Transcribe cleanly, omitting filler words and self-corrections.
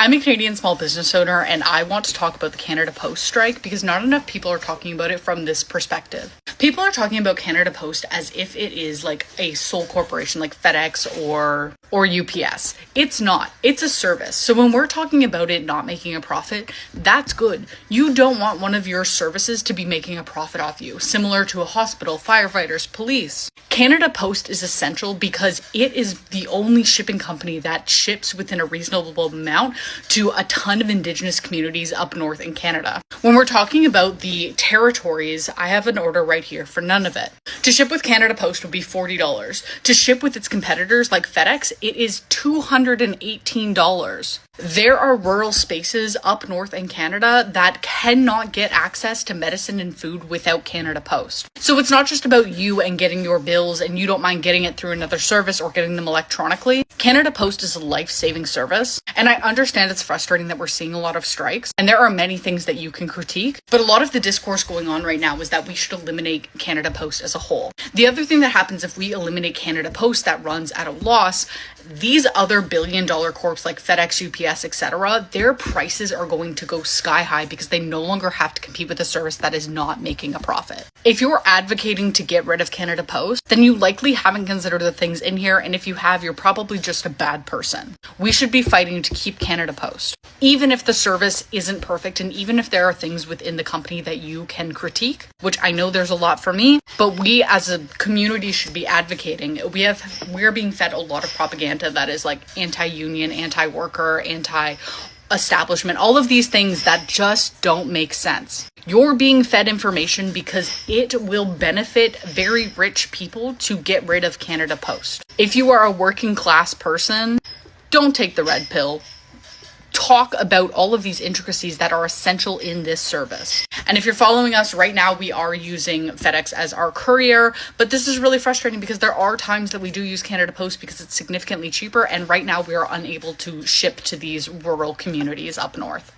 I'm a Canadian small business owner, and I want to talk about the Canada Post strike because not enough people are talking about it from this perspective. People are talking about Canada Post as if it is like a sole corporation like FedEx or UPS. It's not. It's a service. So when we're talking about it not making a profit, that's good. You don't want one of your services to be making a profit off you, similar to a hospital, firefighters, police. Canada Post is essential because it is the only shipping company that ships within a reasonable amount to a ton of Indigenous communities up north in Canada. When we're talking about the territories, I have an order right here for Nunavut. To ship with Canada Post would be $40. To ship with its competitors like FedEx, it is $218. There are rural spaces up north in Canada that cannot get access to medicine and food without Canada Post. So it's not just about you and getting your bills and you don't mind getting it through another service or getting them electronically. Canada Post is a life-saving service, and I understand it's frustrating that we're seeing a lot of strikes, and there are many things that you can critique, but a lot of the discourse going on right now is that we should eliminate Canada Post as a whole. The other thing that happens if we eliminate Canada Post that runs at a loss, these other billion-dollar corps like FedEx, UPS, etc., their prices are going to go sky high because they no longer have to compete with a service that is not making a profit. If you're advocating to get rid of Canada Post, then you likely haven't considered the things in here, and if you have, you're probably just a bad person. We should be fighting to keep Canada Post. Even if the service isn't perfect, and even if there are things within the company that you can critique, which I know there's a lot for me, but we as a community should be advocating. We're being fed a lot of propaganda that is like anti-union, anti-worker, anti-establishment, all of these things that just don't make sense. You're being fed information because it will benefit very rich people to get rid of Canada Post. If you are a working class person, don't take the red pill. Talk about all of these intricacies that are essential in this service. And if you're following us right now, we are using FedEx as our courier, but this is really frustrating because there are times that we do use Canada Post because it's significantly cheaper, and right now we are unable to ship to these rural communities up north.